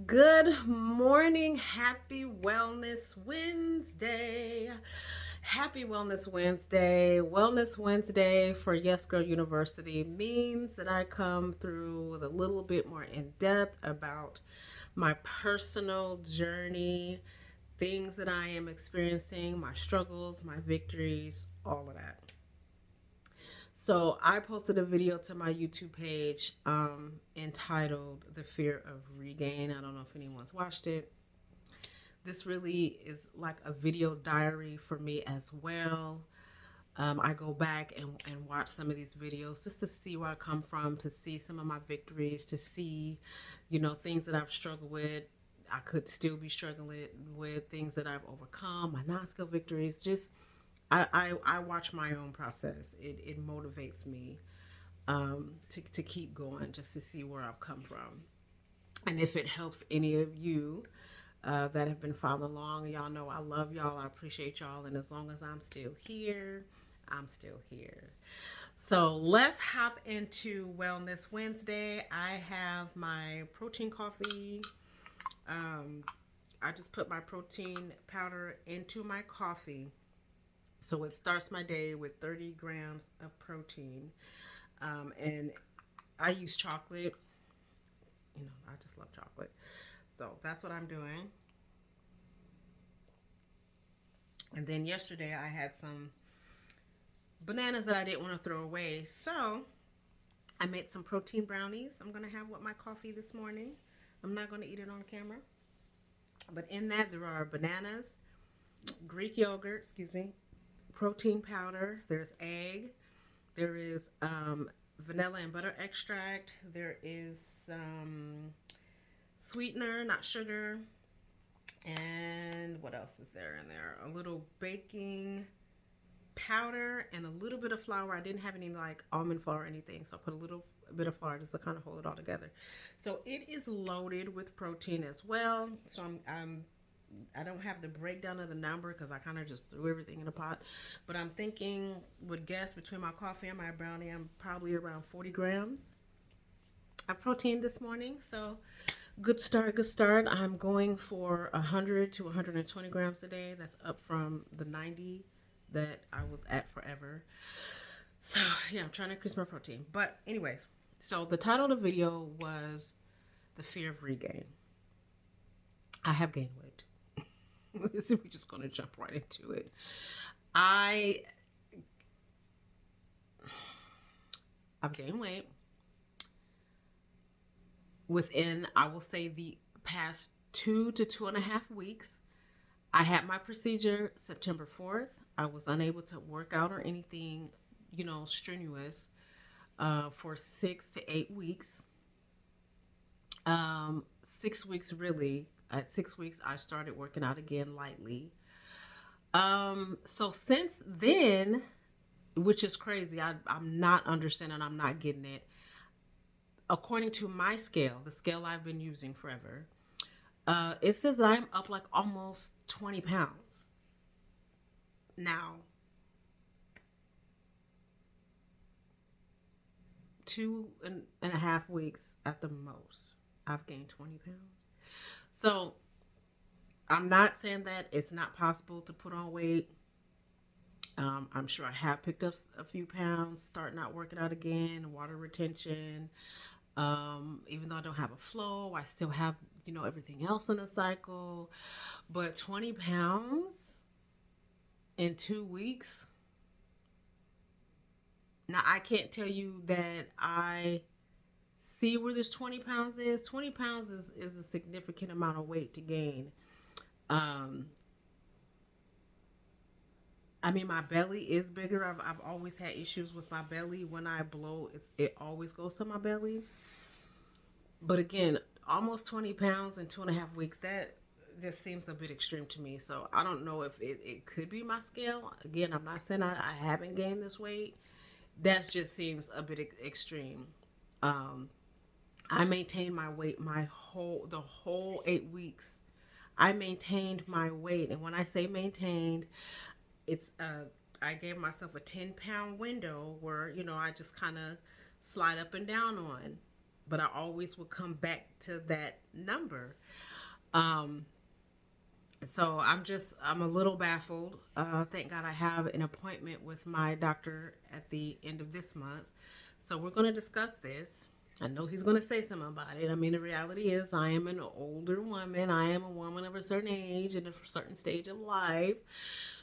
Good morning. Happy Wellness Wednesday. Happy Wellness Wednesday. Wellness Wednesday for Yes Girl University means that I come through with a little bit more in depth about my personal journey, things that I am experiencing, my struggles, my victories, all of that. So I posted a video to my YouTube page entitled "The Fear of Regain." I don't know if anyone's watched it. This really is like a video diary for me as well. I go back and watch some of these videos just to see where I come from, to see some of my victories, to see, things that I've struggled with. I could still be struggling with things that I've overcome, my non-skill victories. Just I watch my own process. It motivates me to keep going, just to see where I've come from. And if it helps any of you that have been following along, y'all know I love y'all. I appreciate y'all. And as long as I'm still here, I'm still here. So let's hop into Wellness Wednesday. I have my protein coffee. Um, I just put my protein powder into my coffee. So it starts my day with 30 grams of protein. And I use chocolate. I just love chocolate. So that's what I'm doing. And then yesterday I had some bananas that I didn't want to throw away. So I made some protein brownies. I'm going to have with my coffee this morning. I'm not going to eat it on camera. But in that, there are bananas, Greek yogurt, protein powder, there's egg, there is vanilla and butter extract, there is sweetener, not sugar, and what else is there in there? A little baking powder and a little bit of flour. I didn't have any like almond flour or anything, so I put a little bit of flour just to kind of hold it all together. So it is loaded with protein as well. So I don't have the breakdown of the number because I kind of just threw everything in a pot. But I'm thinking, would guess between my coffee and my brownie, I'm probably around 40 grams of protein this morning. So good start, good start. I'm going for 100 to 120 grams a day. That's up from the 90 that I was at forever. So yeah, I'm trying to increase my protein. But anyways, so the title of the video was "The Fear of Regain." I have gained weight. We're just gonna jump right into it. I I've gained weight within, I will say, the past 2 to 2.5 weeks. I had my procedure September 4th. I was unable to work out or anything, strenuous for 6 to 8 weeks. 6 weeks really. At 6 weeks, I started working out again lightly. So since then, which is crazy, I'm not understanding. I'm not getting it. According to my scale, the scale I've been using forever, it says that I'm up like almost 20 pounds. Now, 2.5 weeks at the most, I've gained 20 pounds. So I'm not saying that it's not possible to put on weight. I'm sure I have picked up a few pounds, starting out working out again, water retention. Even though I don't have a flow, I still have, everything else in the cycle. But 20 pounds in 2 weeks. Now, I can't tell you that I see where this 20 pounds is. 20 pounds is a significant amount of weight to gain. Um, I mean, my belly is bigger. I've always had issues with my belly. When I blow, it always goes to my belly. But again, almost 20 pounds in 2.5 weeks, that just seems a bit extreme to me. So I don't know if it could be my scale. Again, I'm not saying I haven't gained this weight. That just seems a bit extreme. Um, I maintained my weight the whole 8 weeks. I maintained my weight, and when I say maintained, it's I gave myself a 10-pound window where I just kind of slide up and down on. but I always would come back to that number. Um, so I'm a little baffled. Thank God I have an appointment with my doctor at the end of this month. So we're going to discuss this. I know he's going to say something about it. I mean, the reality is, I am an older woman. I am a woman of a certain age and a certain stage of life.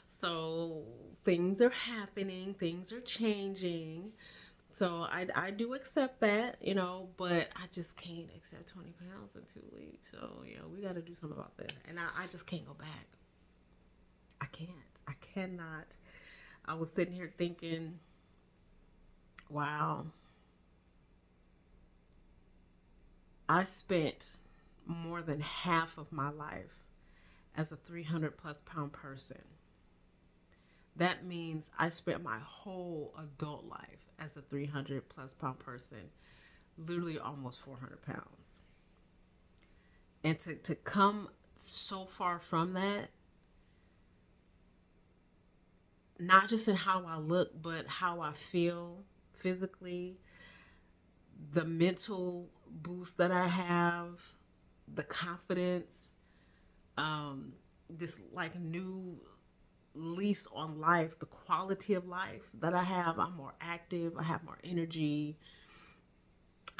So things are happening, things are changing. So I do accept that, but I just can't accept 20 pounds in 2 weeks. So, yeah, we got to do something about this. And I just can't go back. I can't. I cannot. I was sitting here thinking, wow, I spent more than half of my life as a 300 plus pound person. That means I spent my whole adult life as a 300 plus pound person, literally almost 400 pounds. And to come so far from that, not just in how I look, but how I feel physically, the mental boost that I have, the confidence, this like new lease on life, the quality of life that I have. I'm more active, I have more energy,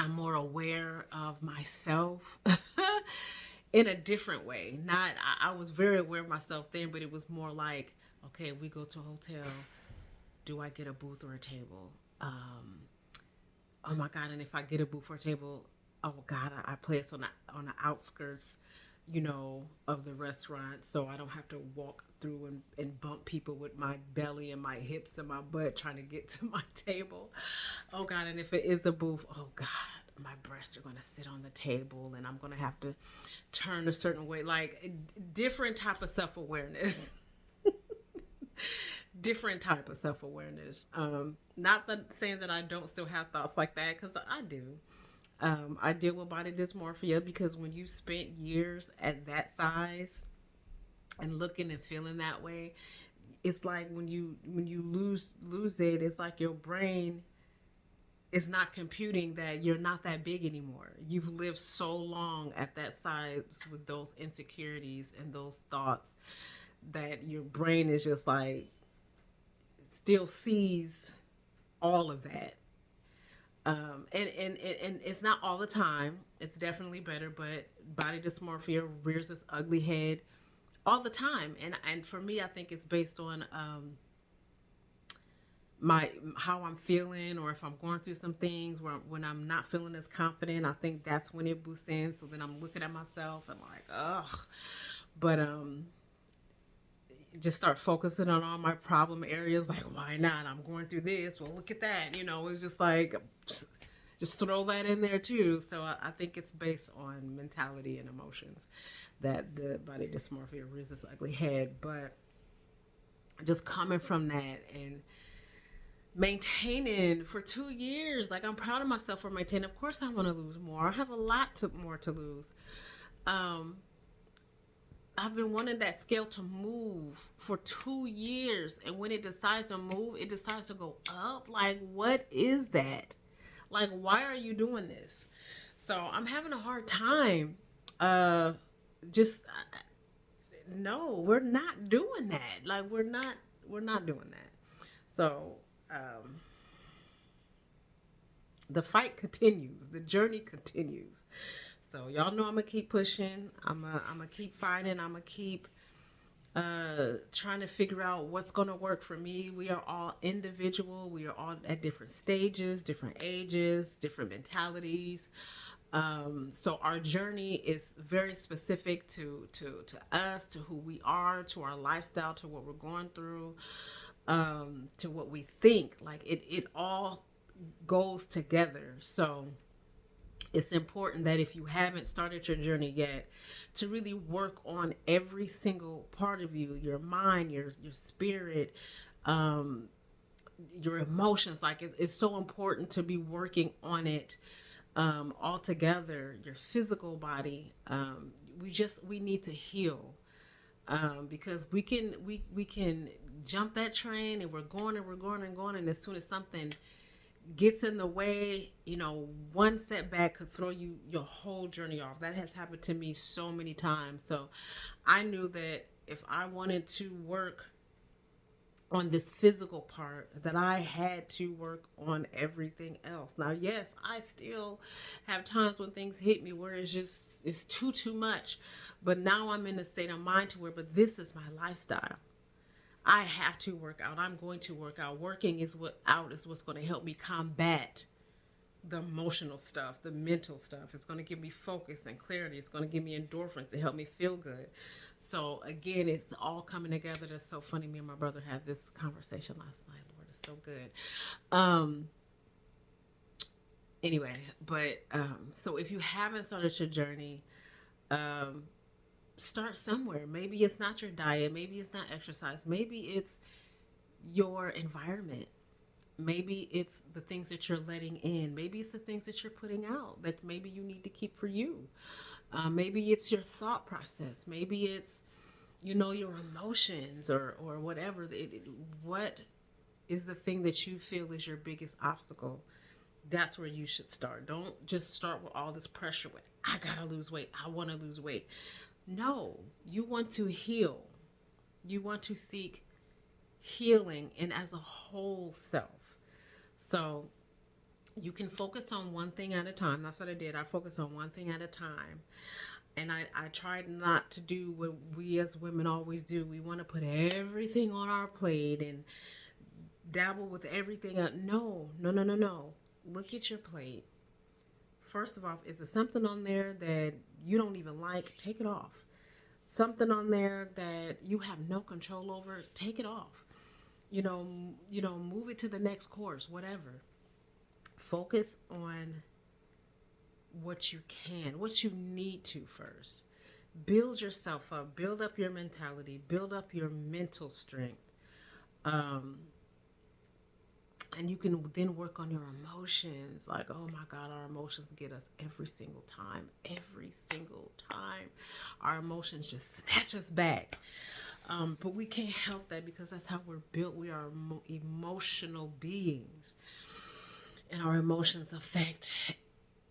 I'm more aware of myself in a different way. Not, I was very aware of myself then, but it was more like, okay, we go to a hotel, do I get a booth or a table? Oh my God, and if I get a booth or a table, oh God, I place on the outskirts, of the restaurant, so I don't have to walk through and bump people with my belly and my hips and my butt trying to get to my table. Oh God, and if it is a booth, oh God, my breasts are going to sit on the table and I'm going to have to turn a certain way, like different type of self-awareness. Different type of self-awareness. Not that saying that I don't still have thoughts like that, because I do. I deal with body dysmorphia because when you spent years at that size and looking and feeling that way, it's like when you lose it, it's like your brain is not computing that you're not that big anymore. You've lived so long at that size with those insecurities and those thoughts that your brain is just like still sees all of that. And it's not all the time. It's definitely better, but body dysmorphia rears its ugly head all the time. And for me, I think it's based on my how I'm feeling, or if I'm going through some things where when I'm not feeling as confident, I think that's when it boosts in. So then I'm looking at myself and like, ugh. But just start focusing on all my problem areas. Like, why not? I'm going through this. Well, look at that. It's just like, just throw that in there too. So I think it's based on mentality and emotions that the body dysmorphia rears its ugly head. But just coming from that and maintaining for 2 years, like I'm proud of myself for maintaining. Of course, I want to lose more. I have a lot more to lose. I've been wanting that scale to move for 2 years, and when it decides to move, it decides to go up. Like, what is that? Like, why are you doing this? So I'm having a hard time. Just no, we're not doing that. Like, we're not doing that. So the fight continues. The journey continues. So y'all know I'm gonna keep pushing. I'm gonna keep fighting. I'm gonna keep trying to figure out what's gonna work for me. We are all individual. We are all at different stages, different ages, different mentalities. So our journey is very specific to us, to who we are, to our lifestyle, to what we're going through, to what we think. Like it all goes together. So it's important that if you haven't started your journey yet, to really work on every single part of you, your mind, your spirit, your emotions. Like it's so important to be working on it all together. Your physical body. We need to heal. Because we can jump that train and we're going and we're going and going, and as soon as something gets in the way, one setback could throw your whole journey off. That has happened to me so many times. So I knew that if I wanted to work on this physical part, that I had to work on everything else. Now, yes, I still have times when things hit me where it's too much. But now I'm in a state of mind to where, but this is my lifestyle. I have to work out. I'm going to work out. Working is what's going to help me combat the emotional stuff, the mental stuff. It's going to give me focus and clarity. It's going to give me endorphins to help me feel good. So again, it's all coming together. That's so funny. Me and my brother had this conversation last night. Lord, it's so good. Anyway, but so if you haven't started your journey, start somewhere. Maybe it's not your diet. Maybe it's not exercise. Maybe it's your environment. Maybe it's the things that you're letting in. Maybe it's the things that you're putting out that maybe you need to keep for you. Maybe it's your thought process. Maybe it's, your emotions or whatever. What is the thing that you feel is your biggest obstacle? That's where you should start. Don't just start with all this pressure with, I gotta lose weight. I want to lose weight. No, you want to heal. You want to seek healing and as a whole self. So you can focus on one thing at a time. That's what I did. I focused on one thing at a time. And I tried not to do what we as women always do. We want to put everything on our plate and dabble with everything. No. Look at your plate. First of all, is there something on there that you don't even like? Take it off. Something on there that you have no control over? Take it off. Move it to the next course, whatever. Focus on what you can, what you need to first. Build yourself up, build up your mentality, build up your mental strength. And you can then work on your emotions. Like, oh my God, our emotions get us every single time. Every single time. Our emotions just snatch us back. But we can't help that because that's how we're built. We are emotional beings. And our emotions affect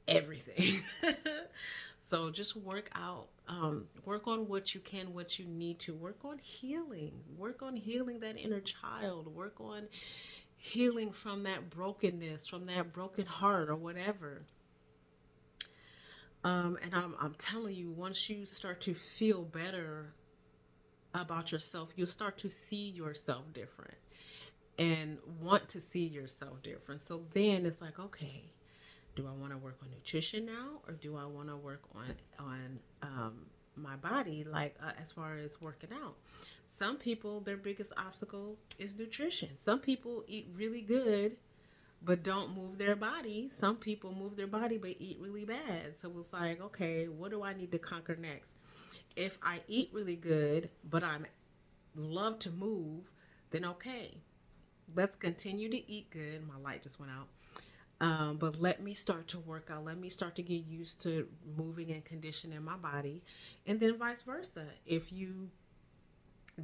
everything. So just work on what you can, what you need to. Work on healing. Work on healing that inner child. Work on healing from that brokenness, from that broken heart or whatever. And I'm telling you, once you start to feel better about yourself, you'll start to see yourself different and want to see yourself different. So then it's like, okay, do I want to work on nutrition now, or do I want to work on my body, like as far as working out? Some people, their biggest obstacle is nutrition. Some people eat really good but don't move their body. Some people move their body but eat really bad. So it's like, okay, what do I need to conquer next? If I eat really good but I love to move, then okay, let's continue to eat good. My light just went out. But let me start to work out. Let me start to get used to moving and conditioning my body. And then vice versa. If you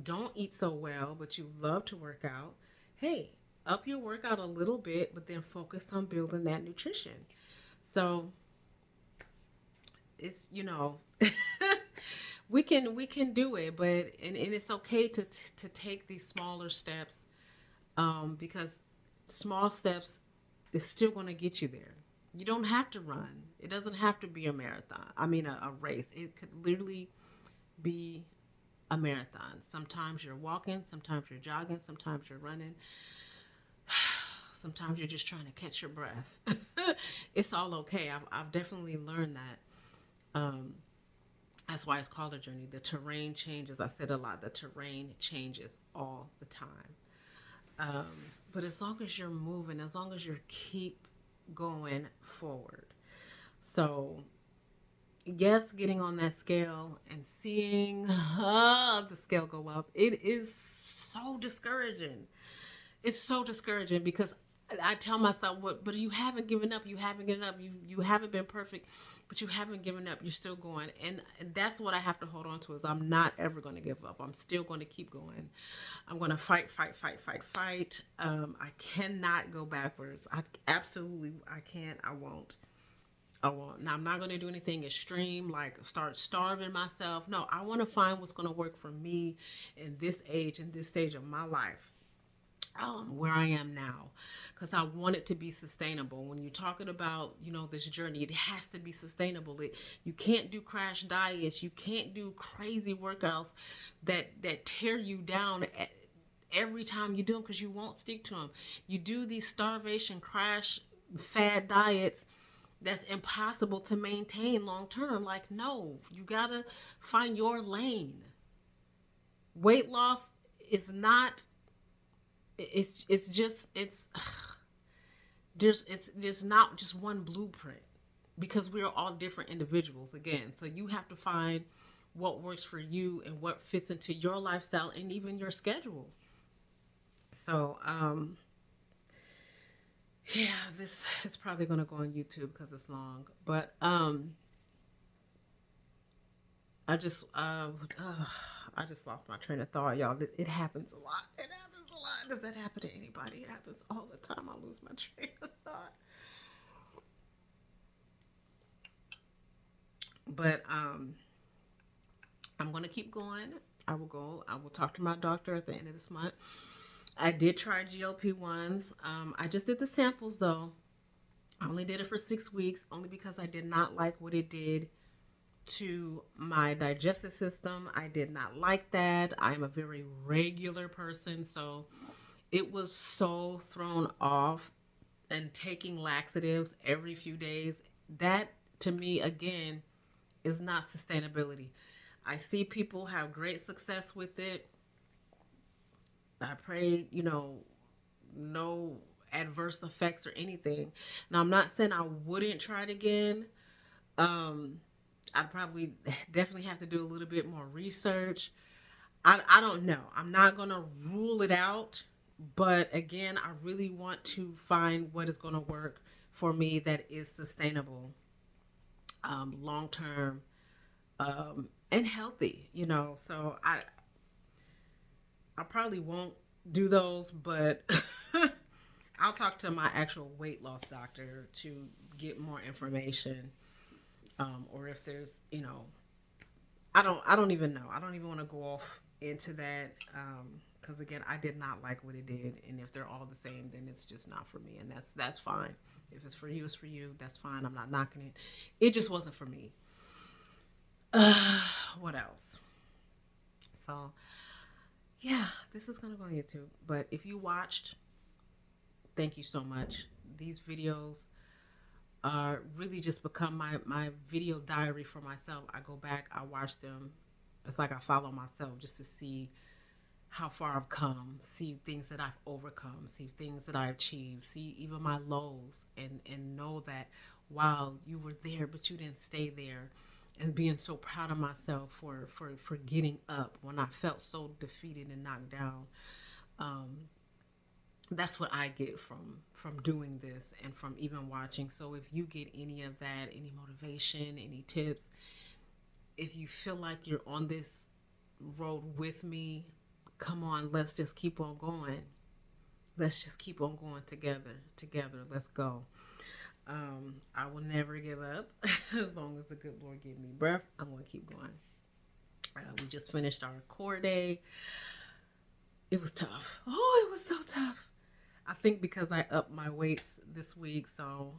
don't eat so well, but you love to work out, hey, up your workout a little bit, but then focus on building that nutrition. So it's, we can do it, but, and it's okay to take these smaller steps, because small steps is still going to get you there. You don't have to run. It doesn't have to be a marathon. I mean, a race. It could literally be a marathon. Sometimes you're walking, sometimes you're jogging, sometimes you're running. Sometimes you're just trying to catch your breath. It's all okay. I've definitely learned that. That's why it's called a journey. The terrain changes. I said a lot. The terrain changes all the time. But as long as you're moving, as long as you keep going forward. So, yes, getting on that scale and seeing the scale go up, it is so discouraging. It's so discouraging because I tell myself, "What? But you haven't given up. You haven't given up. You haven't been perfect, but you haven't given up. You're still going." And that's what I have to hold on to, is I'm not ever going to give up. I'm still going to keep going. I'm going to fight, fight, fight, fight, fight. I cannot go backwards. I absolutely, I can't. I won't. I won't. Now, I'm not going to do anything extreme, like start starving myself. No, I want to find what's going to work for me in this age, in this stage of my life, where I am now, because I want it to be sustainable. When you're talking about, this journey, it has to be sustainable. You can't do crash diets. You can't do crazy workouts that tear you down every time you do them, because you won't stick to them. You do these starvation crash fad diets that's impossible to maintain long term. Like, no, you gotta find your lane. Weight loss is not, it's just, there's not just one blueprint, because we're all different individuals again. So you have to find what works for you and what fits into your lifestyle and even your schedule. So yeah, this is probably going to go on YouTube because it's long, but I just I just lost my train of thought, y'all. It happens a lot. It happens a lot. Does that happen to anybody? It happens all the time. I lose my train of thought. But I'm gonna keep going. I will go. I will talk to my doctor at the end of this month. I did try GLP-1s. I just did the samples though. I only did it for 6 weeks, only because I did not like what it did to my digestive system. I did not like that. I'm a very regular person, so it was so thrown off. And taking laxatives every few days, that to me again is not sustainability. I see people have great success with it. I pray, no adverse effects or anything. Now, I'm not saying I wouldn't try it again. Um, I'd probably definitely have to do a little bit more research. I don't know. I'm not going to rule it out. But again, I really want to find what is going to work for me that is sustainable, long term, and healthy, So I probably won't do those, but I'll talk to my actual weight loss doctor to get more information. Or if there's, I don't even know. I don't even want to go off into that. Because again, I did not like what it did, and if they're all the same, then it's just not for me, and that's fine. If it's for you, it's for you. That's fine. I'm not knocking it. It just wasn't for me. What else? So yeah, this is gonna go on YouTube. But if you watched, thank you so much. These videos are really just become my video diary for myself. I go back, I watch them. It's like I follow myself just to see how far I've come, see things that I've overcome, see things that I've achieved, see even my lows, and know that wow, you were there, but you didn't stay there. And being so proud of myself for getting up when I felt so defeated and knocked down. Um, that's what I get from doing this and from even watching. So if you get any of that, any motivation, any tips, if you feel like you're on this road with me, come on, let's just keep on going. Let's just keep on going together. Let's go. I will never give up. As long as the good Lord give me breath, I'm going to keep going. We just finished our core day. It was tough. Oh, it was so tough. I think because I upped my weights this week, so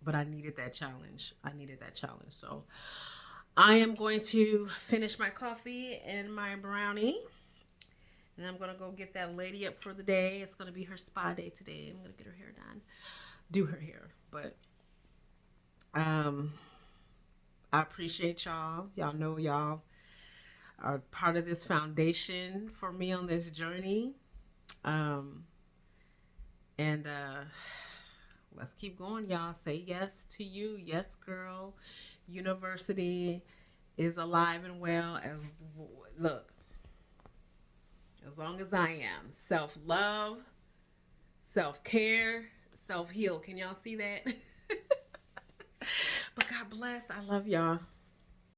but I needed that challenge. So I am going to finish my coffee and my brownie, and I'm gonna go get that lady up for the day. It's gonna be her spa day today. I'm gonna get her hair done, do her hair. But I appreciate y'all. Y'all know y'all are part of this foundation for me on this journey. Um, and let's keep going, y'all. Say yes to you. Yes, girl. University is alive and well. Look, as long as I am. Self love, self-care, self-heal. Can y'all see that? But God bless. I love y'all.